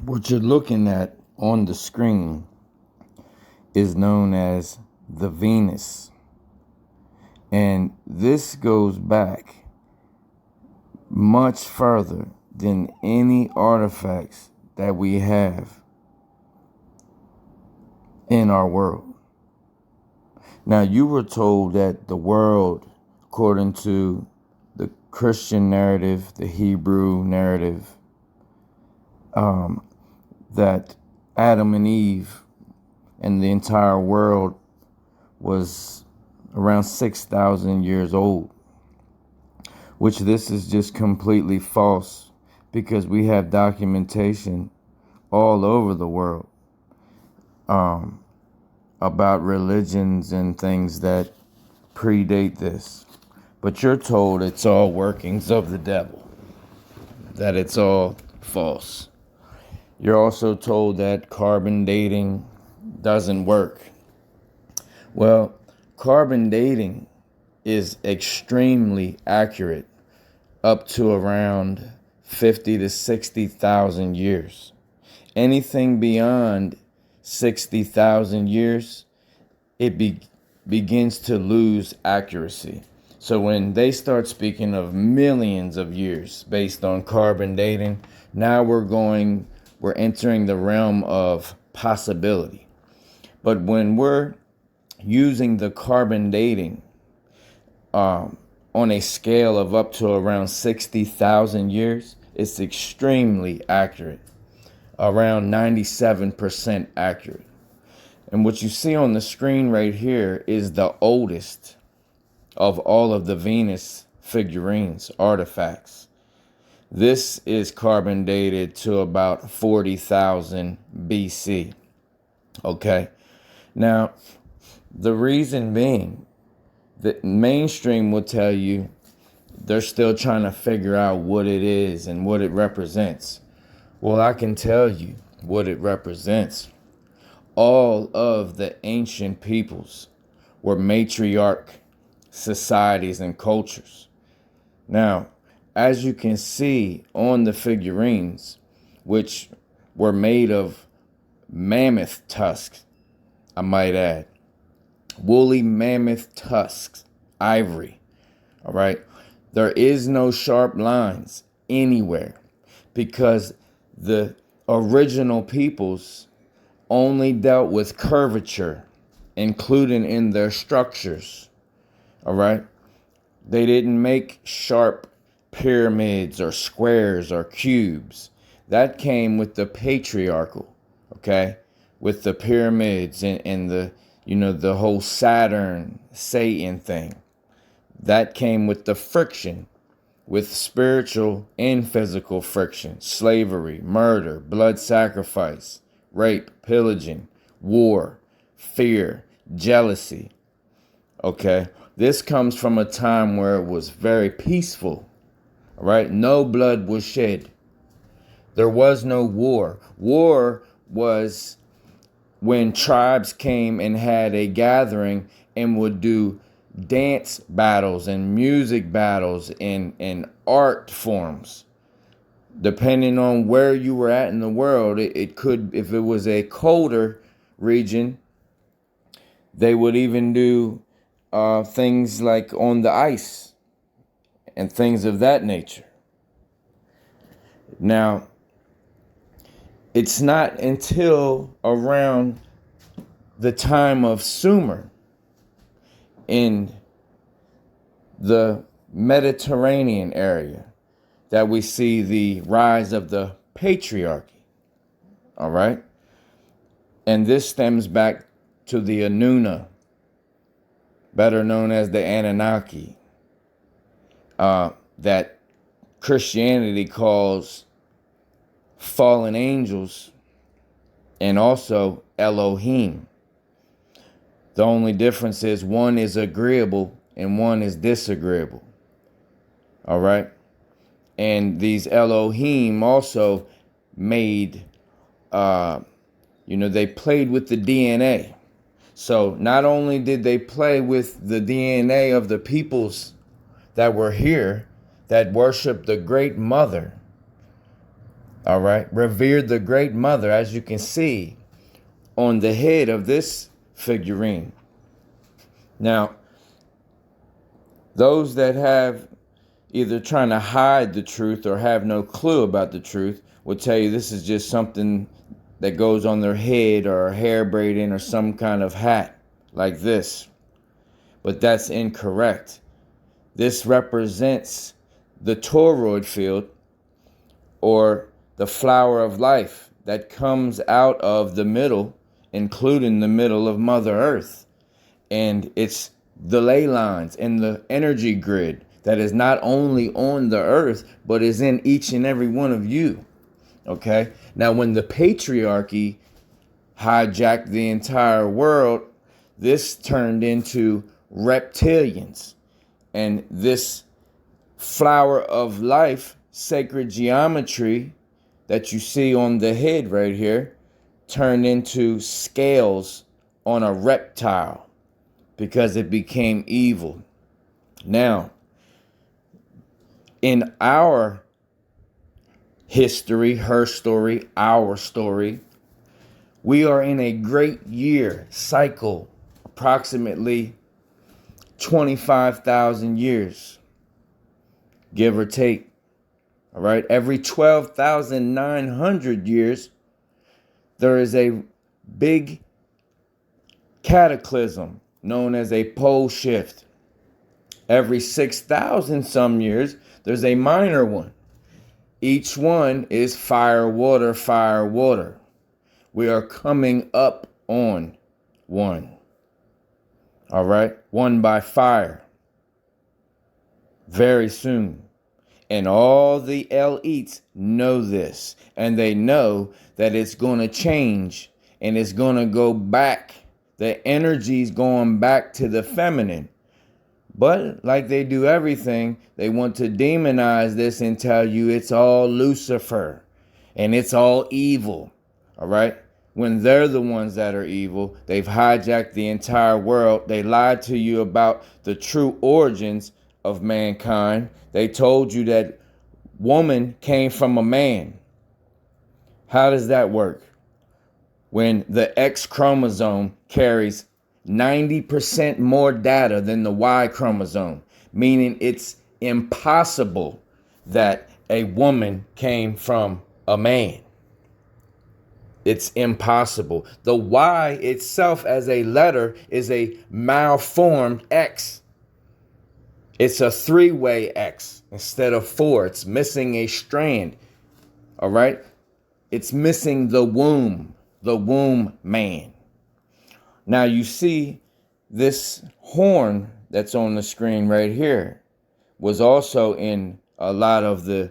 What you're looking at on the screen is known as the Venus. And this goes back much further than any artifacts that we have in our world. Now, you were told that the world, according to the Christian narrative, the Hebrew narrative, that Adam and Eve and the entire world was around 6,000 years old, which this is just completely false, because we have documentation all over the world about religions and things that predate this. But you're told it's all workings of the devil, that it's all false. You're also told that carbon dating doesn't work. Well, carbon dating is extremely accurate up to around 50 to 60,000 years. Anything beyond 60,000 years, it begins to lose accuracy. So when they start speaking of millions of years based on carbon dating, now we're entering the realm of possibility. But when we're using the carbon dating on a scale of up to around 60,000 years, it's extremely accurate, around 97% accurate. And what you see on the screen right here is the oldest of all of the Venus figurines, artifacts. This is carbon dated to about 40,000 BC. Okay. Now, the reason being that mainstream will tell you they're still trying to figure out what it is and what it represents. Well, I can tell you what it represents. All of the ancient peoples were matriarch societies and cultures. Now, as you can see on the figurines, which were made of mammoth tusks, I might add, woolly mammoth tusks, ivory, all right? There is no sharp lines anywhere, because the original peoples only dealt with curvature, including in their structures, all right? They didn't make sharp pyramids or squares or cubes. That came with the patriarchal, okay? With the pyramids and the, the whole Saturn, Satan thing. That came with the friction, with spiritual and physical friction, slavery, murder, blood sacrifice, rape, pillaging, war, fear, jealousy. Okay, this comes from a time where it was very peaceful, right? No blood was shed. There was no war. War was when tribes came and had a gathering and would do dance battles and music battles and art forms. Depending on where you were at in the world, it could, if it was a colder region, they would even do things like on the ice and things of that nature. Now, it's not until around the time of Sumer in the Mediterranean area that we see the rise of the patriarchy. All right? And this stems back to the Anuna, better known as the Anunnaki, that Christianity calls fallen angels and also Elohim. The only difference is one is agreeable and one is disagreeable. All right? And these Elohim also made, they played with the DNA. So not only did they play with the DNA of the peoples that were here, that worshiped the Great Mother, All right. Revered the great mother, as you can see on the head of this figurine. Now, those that have either trying to hide the truth or have no clue about the truth will tell you this is just something that goes on their head or a hair braiding or some kind of hat like this. But that's incorrect. This represents the toroid field, or the flower of life that comes out of the middle, including the middle of Mother Earth. And it's the ley lines and the energy grid that is not only on the earth, but is in each and every one of you. Okay? Now, when the patriarchy hijacked the entire world, this turned into reptilians. And this flower of life, sacred geometry that you see on the head right here, turned into scales on a reptile because it became evil. Now, in our history, her story, our story, we are in a great year cycle, approximately 25,000 years, give or take. All right. Every 12,900 years, there is a big cataclysm known as a pole shift. Every 6,000 some years, there's a minor one. Each one is fire, water, fire, water. We are coming up on one. All right. One by fire. Very soon. And all the elites know this. And they know that it's going to change. And it's going to go back. The energy's going back to the feminine. But like they do everything, they want to demonize this and tell you it's all Lucifer. And it's all evil. All right. When they're the ones that are evil, they've hijacked the entire world. They lied to you about the true origins of mankind. They told you that woman came from a man. How does that work? When the X chromosome carries 90% more data than the Y chromosome, meaning it's impossible that a woman came from a man. It's impossible. The Y itself as a letter is a malformed X. It's a three-way X instead of four. It's missing a strand. All right? It's missing the womb man. Now you see this horn that's on the screen right here was also in a lot of the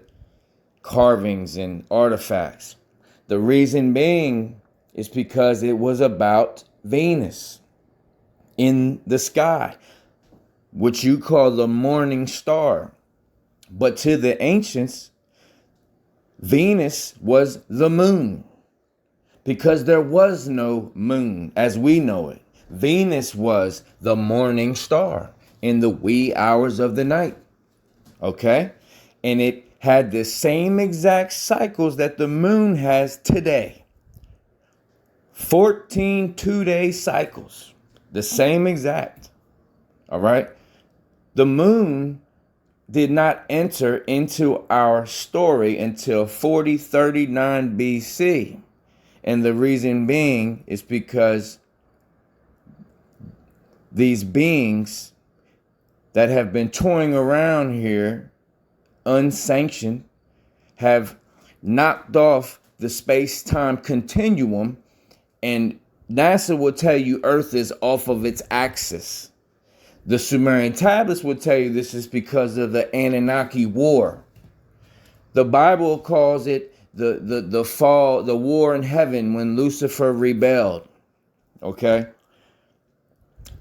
carvings and artifacts. The reason being is because it was about Venus in the sky, which you call the morning star. But to the ancients, Venus was the moon, because there was no moon as we know it. Venus was the morning star in the wee hours of the night. Okay? And it had the same exact cycles that the moon has today. 14 2-day cycles. The same exact. All right? The moon did not enter into our story until 4039 BC. And the reason being is because these beings that have been toying around here unsanctioned have knocked off the space-time continuum, and NASA will tell you Earth is off of its axis. The Sumerian tablets will tell you this is because of the Anunnaki war. The Bible calls it the fall, the war in heaven when Lucifer rebelled. Okay?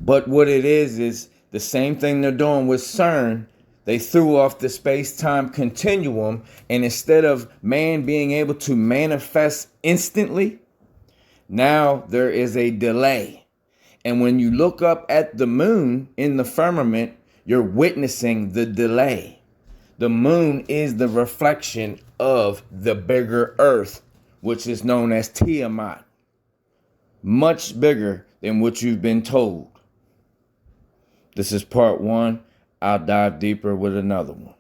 But what it is the same thing they're doing with CERN. They threw off the space-time continuum, and instead of man being able to manifest instantly, now there is a delay. And when you look up at the moon in the firmament, you're witnessing the delay. The moon is the reflection of the bigger earth, which is known as Tiamat. Much bigger than what you've been told. This is part one. I'll dive deeper with another one.